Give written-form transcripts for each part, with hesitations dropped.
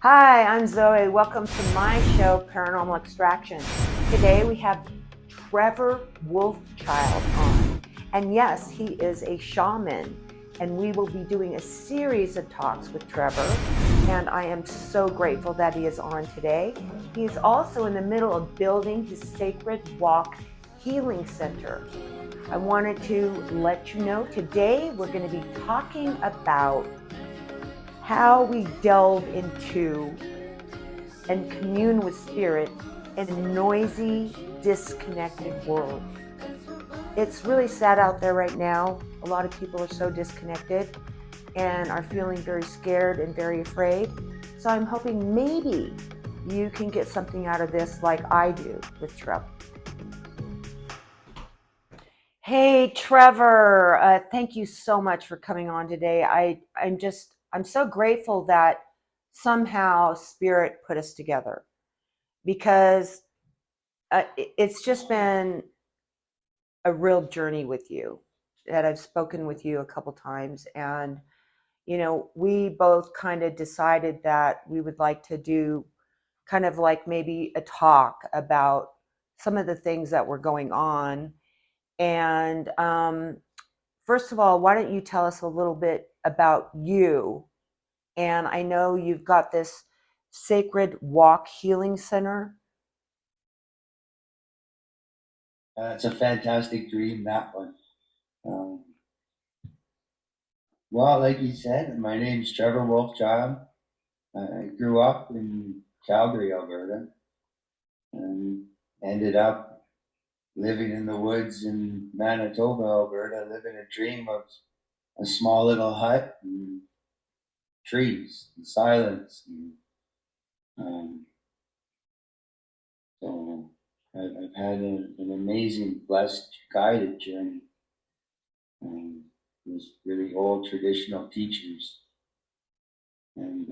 Hi, I'm Zoe. Welcome to my show, Paranormal Extraction. Today we have Trevor Wolfchild on. And yes, he is a shaman. And we will be doing a series of talks with Trevor. And I am so grateful that he is on today. He is also in the middle of building his Sacred Walk Healing Center. I wanted to let you know today we're going to be talking about how we delve into and commune with spirit in a noisy, disconnected world. It's really sad out there right now. A lot of people are so disconnected and are feeling very scared and very afraid. So I'm hoping maybe you can get something out of this like I do with Trevor. Hey, Trevor, thank you so much for coming on today. I'm so grateful that somehow spirit put us together because it's just been a real journey with you that I've spoken with you a couple times. And, we both kind of decided that we would like to do kind of like maybe a talk about some of the things that were going on. And first of all, why don't you tell us a little bit about you? And I know you've got this Sacred Walk Healing Center. It's a fantastic dream, that one. Um, well, like you said, my name's Trevor Wolfchild. I grew up in Calgary, Alberta, and ended up living in the woods in Manitoba, Alberta, living a dream of a small little hut and trees and silence. Um, so I've had an amazing, blessed, guided journey. With really old traditional teachers. And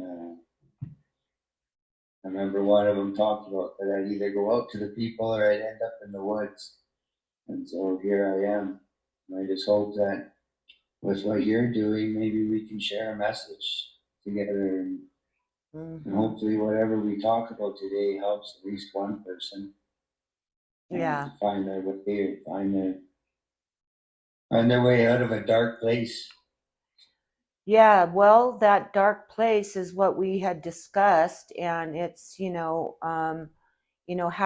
I remember one of them talked about that I'd either go out to the people or I'd end up in the woods. And so here I am. And I just hope that with what you're doing, maybe we can share a message together. And Mm-hmm. hopefully, whatever we talk about today helps at least one person Yeah. to find their way, find their way out of a dark place. Yeah, well, that dark place is what we had discussed, and it's, how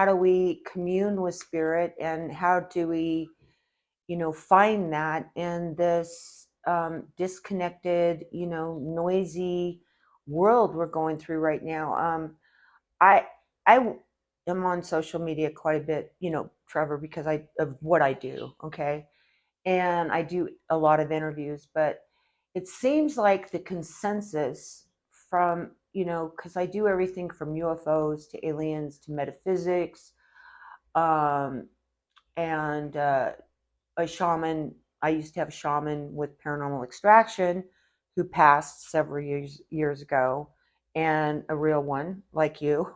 do we commune with spirit and how do we, find that in this disconnected, noisy world we're going through right now. I I am on social media quite a bit, Trevor, because I of what I do, okay? And I do a lot of interviews, but it seems like the consensus from, because I do everything from UFOs to aliens to metaphysics, um, and a shaman. I used to have a shaman with paranormal extraction who passed several years ago, and a real one like you,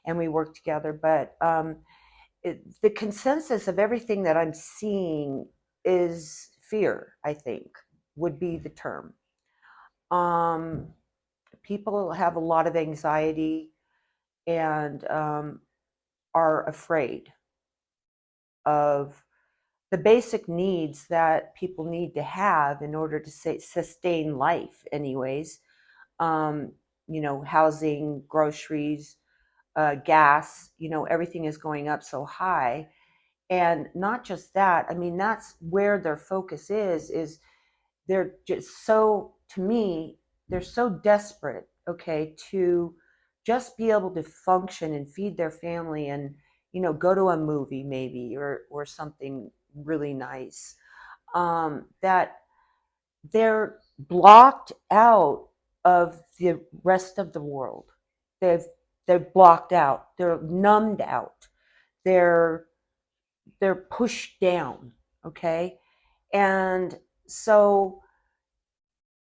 and we worked together. But the consensus of everything that I'm seeing is fear, I think, would be the term. Um, People have a lot of anxiety and are afraid of the basic needs that people need to have in order to sustain life, anyways. Um, Housing, groceries, gas, everything is going up so high. And not just that, I mean, that's where their focus is they're just so, to me, they're so desperate, okay, to just be able to function and feed their family and, go to a movie maybe or something really nice. That they're blocked out of the rest of the world. They've they're blocked out. They're numbed out. They're they're pushed down, okay? And so,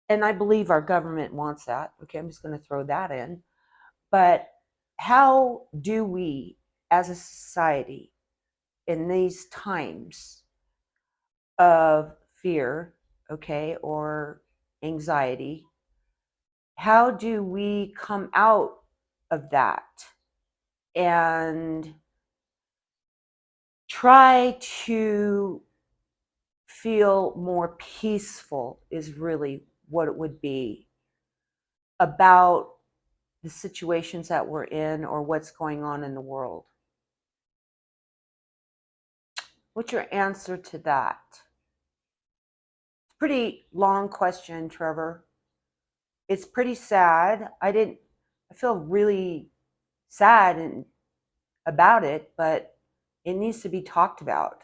and I believe our government wants that. Okay, I'm just going to throw that in. But how do we as a society in these times of fear, okay, or anxiety, how do we come out of that and try to feel more peaceful, is really what it would be about the situations that we're in or what's going on in the world. What's your answer to that? Pretty long question, Trevor. It's pretty sad. I feel really sad and about it, but it needs to be talked about.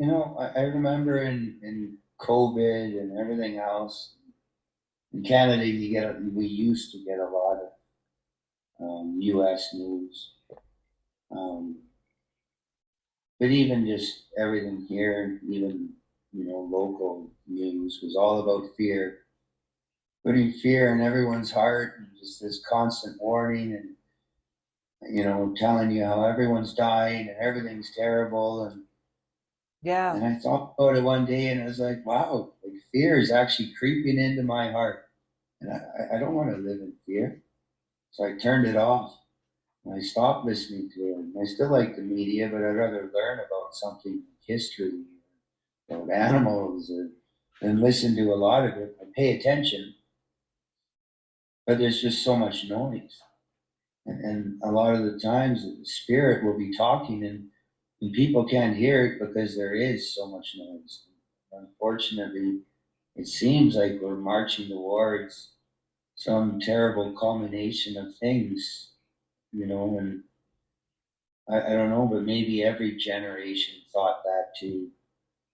I remember in COVID and everything else, in Canada, we used to get a lot of U.S. news. Um, but even just everything here, even, local news was all about fear, putting fear in everyone's heart and just this constant warning and, telling you how everyone's dying and everything's terrible. And Yeah. I thought about it one day and I was like, wow, like fear is actually creeping into my heart. And I don't want to live in fear. So I turned it off. And I stopped listening to it. And I still like the media, but I'd rather learn about something like history, about animals, than listen to a lot of it. I pay attention, but there's just so much noise. And a lot of the times the spirit will be talking and people can't hear it because there is so much noise. Unfortunately, it seems like we're marching towards some terrible culmination of things, and I don't know, but maybe every generation thought that too,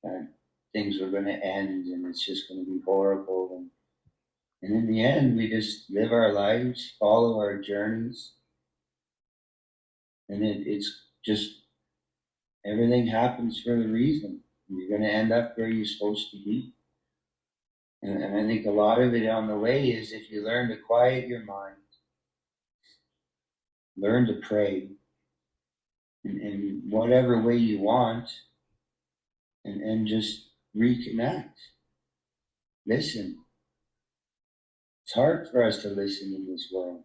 that things were going to end and it's just going to be horrible. And in the end, we just live our lives, follow our journeys, and it's just everything happens for a reason. You're going to end up where you're supposed to be. And I think a lot of it on the way is if you learn to quiet your mind, learn to pray in whatever way you want, and just reconnect. Listen. It's hard for us to listen in this world.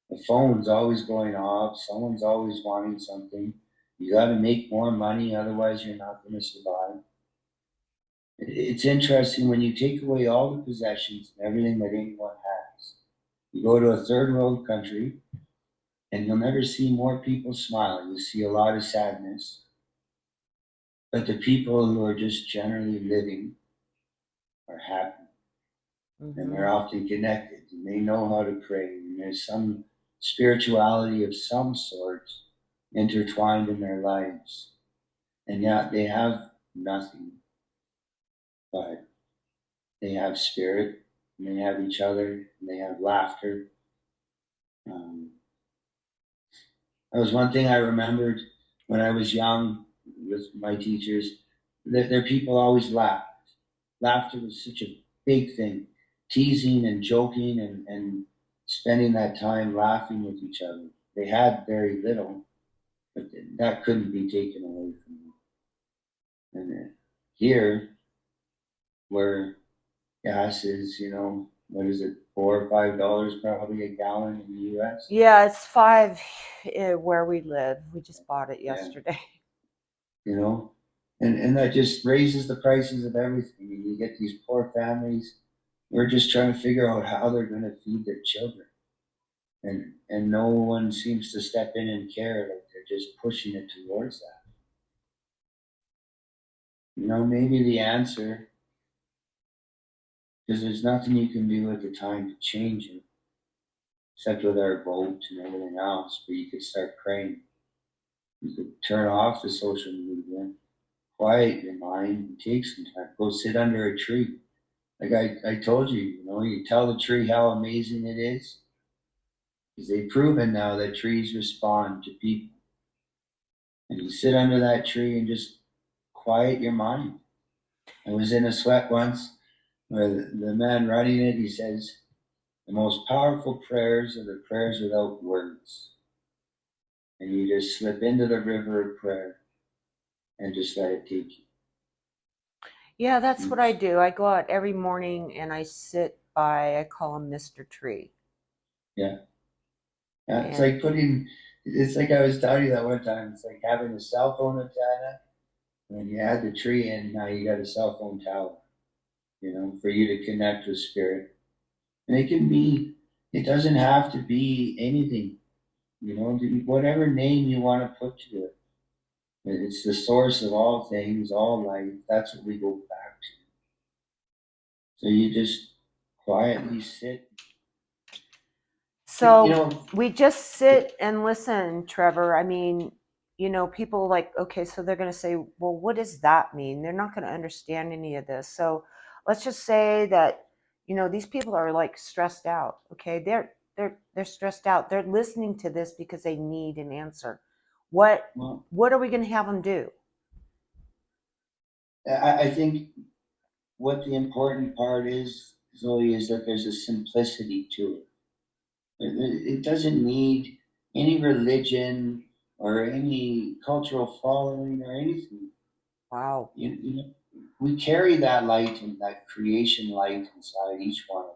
The phone's always going off, someone's always wanting something. You got to make more money, otherwise, you're not going to survive. It's interesting when you take away all the possessions and everything that anyone has. You go to a third world country and you'll never see more people smile. You'll see a lot of sadness. But the people who are just generally living are happy and they're Mm-hmm. often connected and they know how to pray. And there's some spirituality of some sort intertwined in their lives. And yet they have nothing, but they have spirit and they have each other and they have laughter. Um, that was one thing I remembered when I was young with my teachers. That their people always laughed. Laughter was such a big thing. Teasing and joking and spending that time laughing with each other. They had very little, but that couldn't be taken away from them. And here, where gas is, what is it, $4 or $5 probably a gallon in the U.S. Yeah, it's 5 where we live. We just bought it Yeah, yesterday. you know, and that just raises the prices of everything. And you get these poor families. We're just trying to figure out how they're going to feed their children, and no one seems to step in and care. Like they're just pushing it towards that. Maybe the answer, because there's nothing you can do at the time to change it, except with our vote and everything else. But you could start praying. You could turn off the social media, quiet your mind, and take some time. Go sit under a tree. Like I told you, you tell the tree how amazing it is, because they've proven now that trees respond to people. And you sit under that tree and just quiet your mind. I was in a sweat once where the man running it, he says, the most powerful prayers are the prayers without words. And you just slip into the river of prayer and just let it take Yeah, that's you. what I do. I go out every morning and I sit by, I call him Mr. Tree. Yeah. Yeah. It's And like it's like I was telling you that one time, it's like having a cell phone antenna, and then you add the tree in, now you got a cell phone tower, for you to connect with spirit. And it doesn't have to be anything, whatever name you want to put to it. It's the source of all things, all life. That's what we go back to. So you just quietly sit. You so know, we just sit and listen, Trevor. I mean, people like, okay, so they're going to say, well, what does that mean? They're not going to understand any of this. So let's just say that, these people are like stressed out. Okay. They're stressed out. They're listening to this because they need an answer. What, well, what are we going to have them do? I think what the important part is, Zoe, is that there's a simplicity to it. It doesn't need any religion or any cultural following or anything. Wow. We carry that light and that creation light inside each one of us.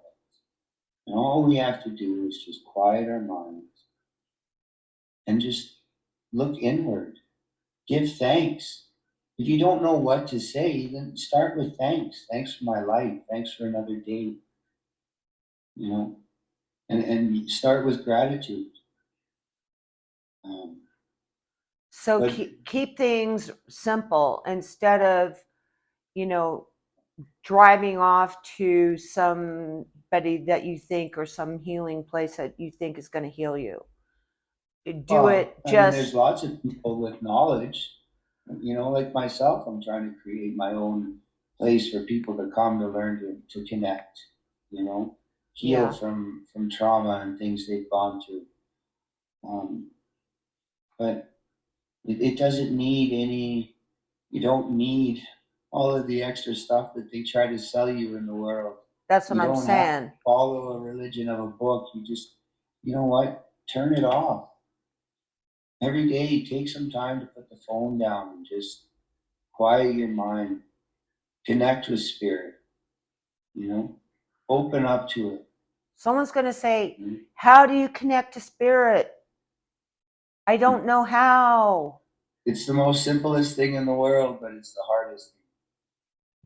And all we have to do is just quiet our minds and just look inward. Give thanks. If you don't know what to say, then start with thanks. Thanks for my life. Thanks for another day. You know, and start with gratitude. Um, So but keep things simple instead of, you know, driving off to somebody that you think or some healing place that you think is going to heal you. Do Well, it I mean, there's just, lots of people with knowledge. Like myself, I'm trying to create my own place for people to come to learn to connect. You know, heal yeah. from trauma and things they've gone through. Um, but it doesn't need any. You don't need all of the extra stuff that they try to sell you in the world. That's what You I'm don't have to saying. follow a religion of a book. You just, you know what? Turn it off. Every day, take some time to put the phone down and just quiet your mind, connect with spirit, you know, open up to it. Someone's going to say, how do you connect to spirit? I don't know how. It's the most simplest thing in the world, but it's the hardest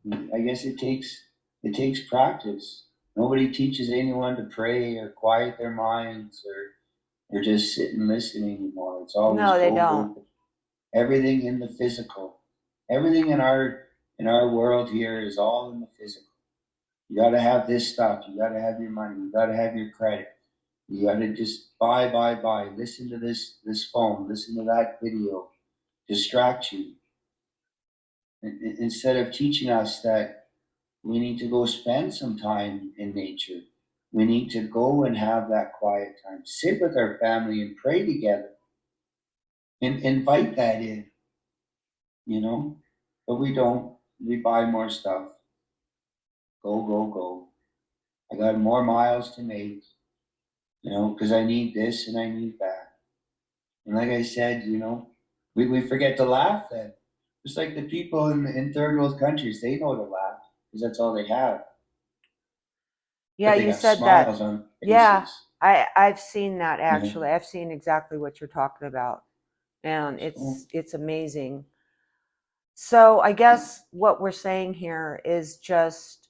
thing. I guess it takes practice. Nobody teaches anyone to pray or quiet their minds or just sit and listen anymore. It's always No, they go, don't. go, go. Everything in the physical. Everything in our world here is all in the physical. You got to have this stuff. You got to have your money. You got to have your credit. You got to just buy, buy, buy. Listen to this phone. Listen to that video. Distract you. Instead of teaching us that we need to go spend some time in nature. We need to go and have that quiet time. Sit with our family and pray together. And invite that in, you know. But we don't. We buy more stuff. Go, go, go. I got more miles to make, because I need this and I need that. And like I said, we forget to laugh then. Just like the people in third world countries, they know to laugh because that's all they have. Yeah, But they you got said that. smiles on Yeah, faces. I've seen that You know. actually. I've seen exactly what you're talking about. And So it's amazing. So I guess what we're saying here is just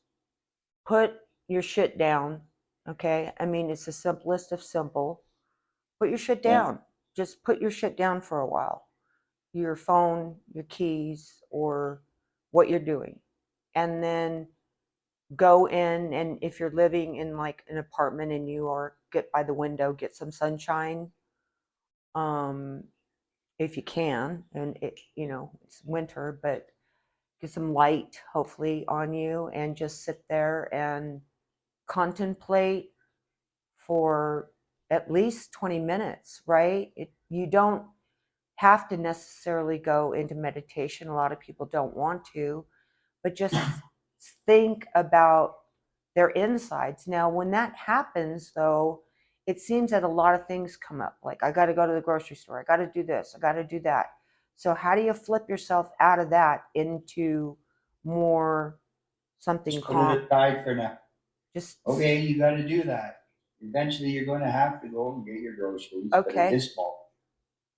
put your shit down. Okay? I mean, it's the simplest of simple. Put your shit yeah, down. Just put your shit down for a while. Your phone, your keys, or what you're doing. And then go in, and if you're living in like an apartment and you are, get by the window, get some sunshine. Um if you can, and it's winter, but get some light hopefully on you and just sit there and contemplate for at least 20 minutes, right? You don't have to necessarily go into meditation. A lot of people don't want to, but just think about their insides. Now, when that happens, though, it seems that a lot of things come up. Like, I got to go to the grocery store. I got to do this. I got to do that. So, how do you flip yourself out of that into more something just put it calm? aside for now. Just Okay, you got to do that. Eventually, you're going to have to go and get your groceries, but at okay, this moment,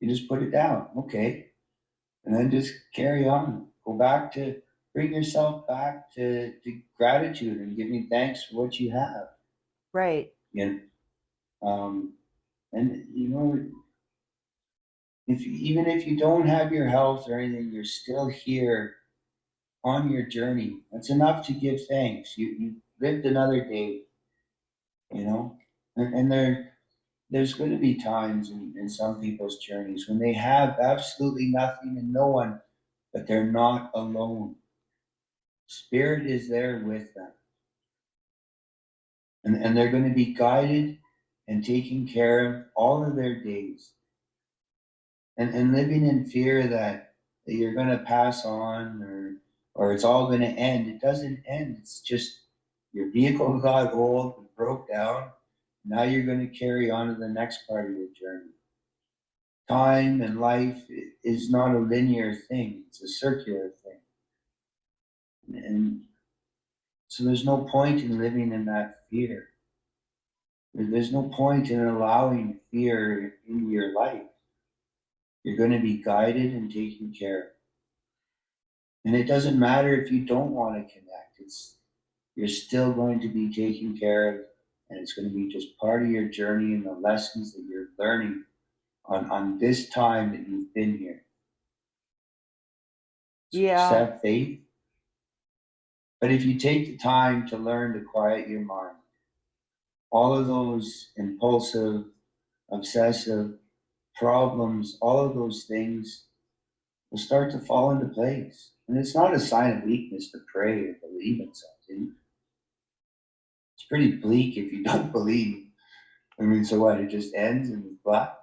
you just put it down. Okay, and then just carry on. Go back to bring yourself back to gratitude and giving thanks for what you have. right. And and if even if you don't have your health or anything, you're still here on your journey. That's enough to give thanks. You lived another day, you know, and there's going to be times in some people's journeys when they have absolutely nothing and no one, but they're not alone. Spirit is there with them, and they're going to be guided and taken care of all of their days. And living in fear that you're going to pass on or it's all going to end. It doesn't end. It's just your vehicle got old and broke down. Now you're going to carry on to the next part of your journey. Time and life is not a linear thing. It's a circular thing. And so there's no point in living in that fear. There's no point in allowing fear into your life. You're going to be guided and taken care of. And it doesn't matter if you don't want to connect. You're still going to be taken care of, and it's going to be just part of your journey and the lessons that you're learning on this time that you've been here. So just Yeah. have faith. But if you take the time to learn to quiet your mind, all of those impulsive, obsessive problems, all of those things will start to fall into place. And it's not a sign of weakness to pray or believe in something. It's pretty bleak if you don't believe. I mean, so what? It just ends and it's black?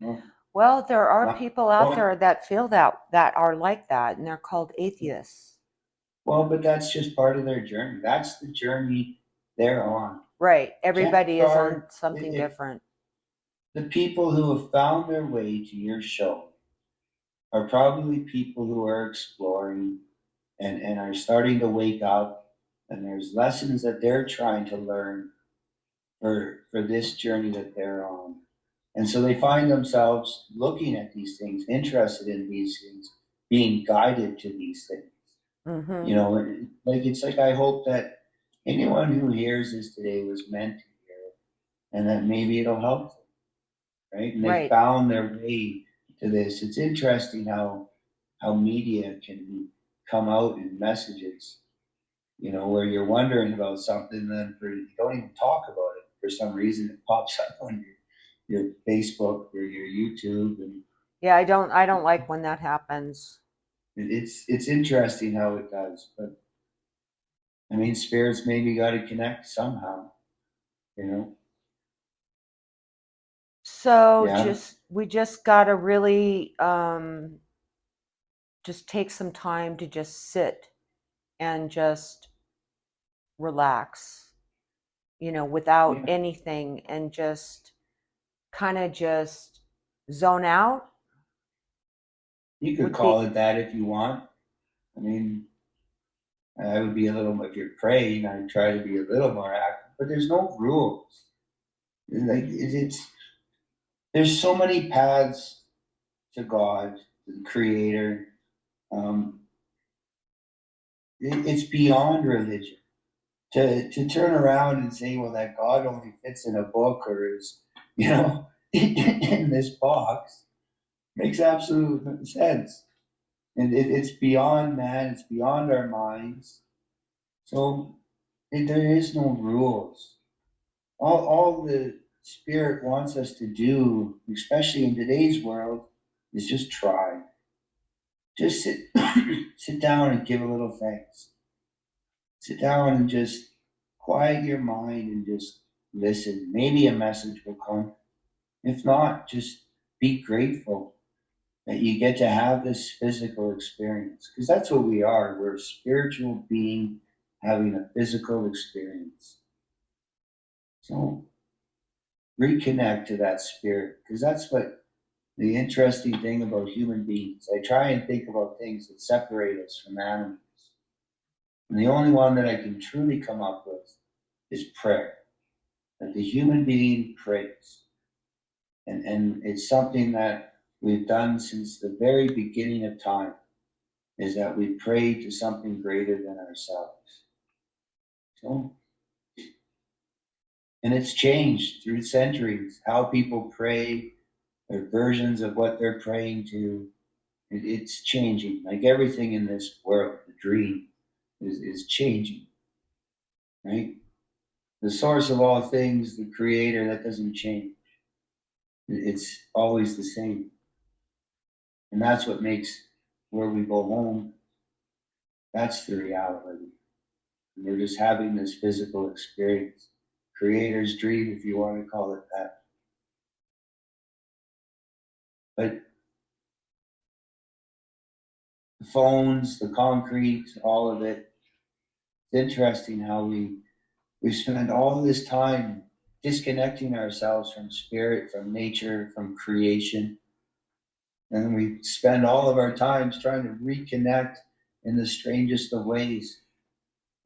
No, Well, there are not people the out point. there that feel that are like that, and they're called atheists. Well, but that's just part of their journey. That's the journey they're on. Right. Chances Everybody is on are, something different. the people who have found their way to your show are probably people who are exploring and are starting to wake up, and there's lessons that they're trying to learn for this journey that they're on. And so they find themselves looking at these things, interested in these things, being guided to these things. Mm-hmm. You know, like it's like I hope that anyone who hears this today was meant to hear it, and that maybe it'll help them, right? And they Right. found their way to this. It's interesting how media can come out in messages, where you're wondering about something, then you don't even talk about it. For some reason, it pops up on your Facebook or your YouTube, and Yeah, I don't like when that happens. it's interesting how it does. But I mean, spirits maybe got to connect somehow, you know? So Yeah, we just gotta really just take some time to just sit and just relax, without yeah. anything, and just kind of just zone out You could would call be. it that if you want. I mean, I would be a little. If you're praying, I'd try to be a little more active. But there's no rules. Like it's there's so many paths to God, to the Creator. Um, it's beyond religion. To turn around and say, well, that God only fits in a book or is, in this box makes absolute sense. And it's beyond man, it's beyond our minds. So there is no rules. All the spirit wants us to do, especially in today's world, is just try. Just sit, sit down and give a little thanks. Sit down and just quiet your mind and just listen. Maybe a message will come. If not, just be grateful that you get to have this physical experience. Because that's what we are. We're a spiritual being having a physical experience. So reconnect to that spirit. Because that's what the interesting thing about human beings. I try and think about things that separate us from animals. And the only one that I can truly come up with is prayer. That the human being prays. And it's something that we've done since the very beginning of time, is that we pray to something greater than ourselves. So, and it's changed through centuries, how people pray, their versions of what they're praying to. It's changing. Like everything in this world, the dream is changing, right? The source of all things, the creator, that doesn't change. It's always the same. And that's what makes where we go home, that's the reality. And we're just having this physical experience. Creator's dream, if you want to call it that. But the phones, the concrete, all of it, it's interesting how we spend all this time disconnecting ourselves from spirit, from nature, from creation. And we spend all of our times trying to reconnect in the strangest of ways,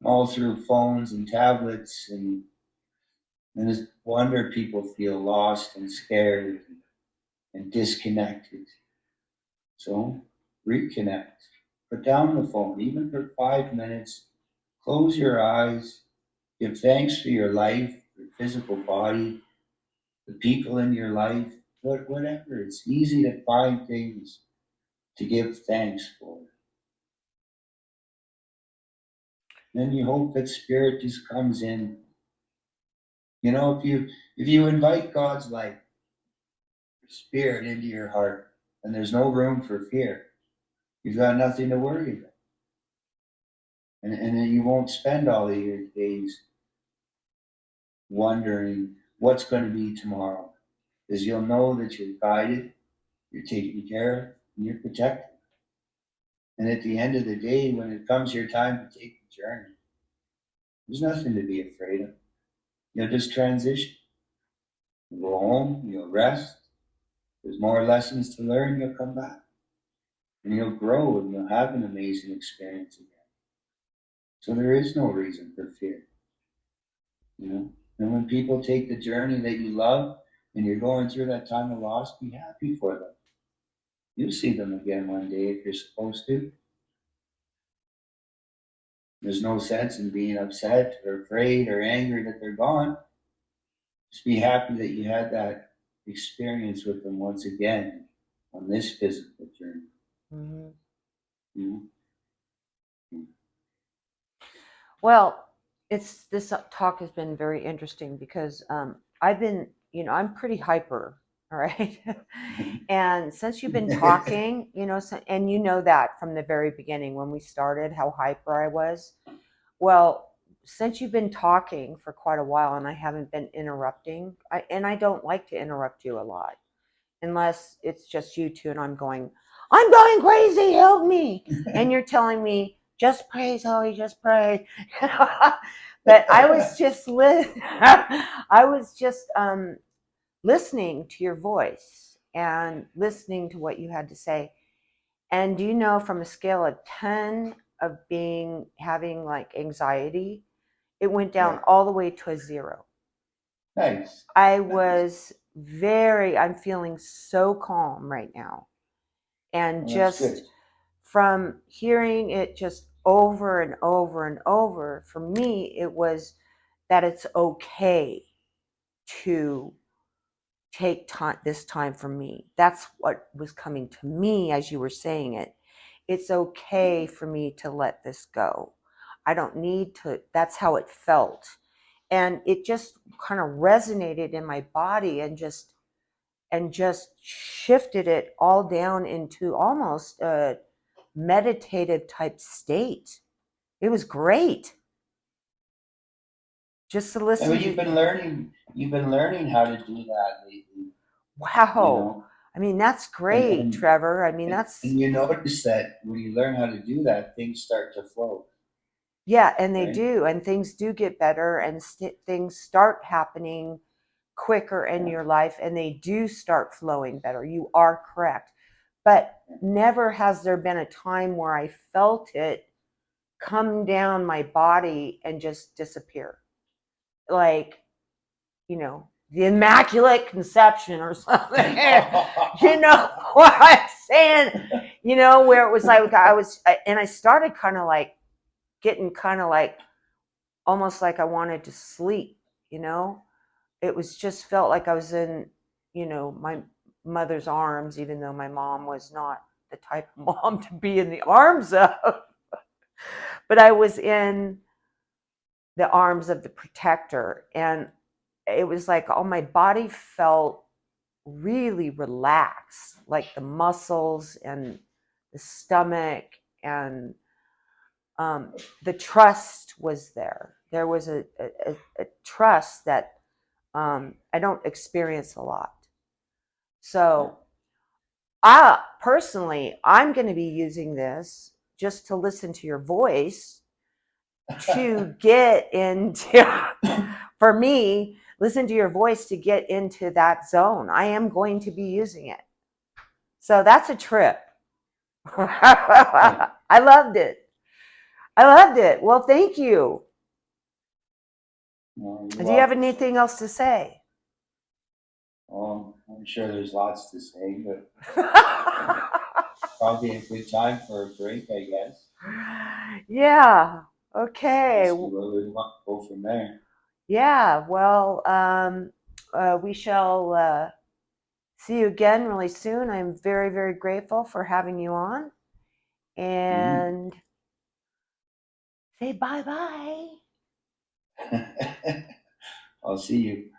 all through phones and tablets. And it's wonder people feel lost and scared and disconnected. So reconnect. Put down the phone, even for 5 minutes. Close your eyes. Give thanks for your life, your physical body, the people in your life, whatever. It's easy to find things to give thanks for. Then you hope that spirit just comes in. You know, if you invite God's light, spirit into your heart, and there's no room for fear, you've got nothing to worry about. And then you won't spend all of your days wondering what's going to be tomorrow. Because you'll know that you're guided, you're taken care of, and you're protected. And at the end of the day, when it comes your time to take the journey, there's nothing to be afraid of. You'll just transition. You'll go home, you'll rest. There's more lessons to learn, you'll come back. And you'll grow and you'll have an amazing experience again. So there is no reason for fear, you know? And when people take the journey that you love and you're going through that time of loss, be happy for them. You'll see them again one day if you're supposed to. There's no sense in being upset or afraid or angry that they're gone. Just be happy that you had that experience with them once again on this physical journey. Mhm. You Well, it's this talk has been very interesting because I've been, I'm pretty hyper, all right. And since you've been know? talking, and you know that from the very beginning when we started, how hyper I was. Well, since you've been talking for quite a while and I haven't been interrupting, and I don't like to interrupt you a lot unless it's just you two and I'm going crazy, help me. And you're telling me, just pray, Zoe, just pray. But I was just I was just listening to your voice and listening to what you had to say. And do you know, from a scale of 10 of being having like anxiety, it went down Yeah, all the way to a 0. nice, I nice. was I'm feeling so calm right now. And Well, that's just good. from hearing it just over and over and over, for me, it was that it's okay to take time, this time for me. That's what was coming to me as you were saying it. It's okay for me to let this go. I don't need to, that's how it felt. And it just kind of resonated in my body and just shifted it all down into almost a meditative type state. It was great just to And listen but to. you've been learning how to do that lately, you Wow. know, I mean, that's and great, and Trevor. I mean, and, that's, and you notice that when you learn how to do that, things start to flow, yeah, and they right? do, and things do get better, and things start happening quicker in Yeah, your life, and they do start flowing better. You are correct. But yeah. never has there been a time where I felt it come down my body and just disappear. like, the Immaculate Conception or something. You know what I'm saying? Where it was like and I started kind of like getting kind of like almost like I wanted to sleep. It was just felt like I was in, my mother's arms, even though my mom was not the type of mom to be in the arms of. But I was in the arms of the protector, and it was like all my body felt really relaxed, like the muscles and the stomach, and the trust was there. There was a trust that I don't experience a lot. So I'm going to be using this just to listen to your voice to get into, for me, listen to your voice to get into that zone. I am going to be using it. So that's a trip. I loved it. I loved it. Well, thank you. No, you're Do you have welcome. anything else to say? I'm sure there's lots to say, but probably a good time for a break, I guess. Yeah. Okay. Let's see where we want to go from there. Yeah. Well, we shall see you again really soon. I'm very, very grateful for having you on. And say bye bye. I'll see you.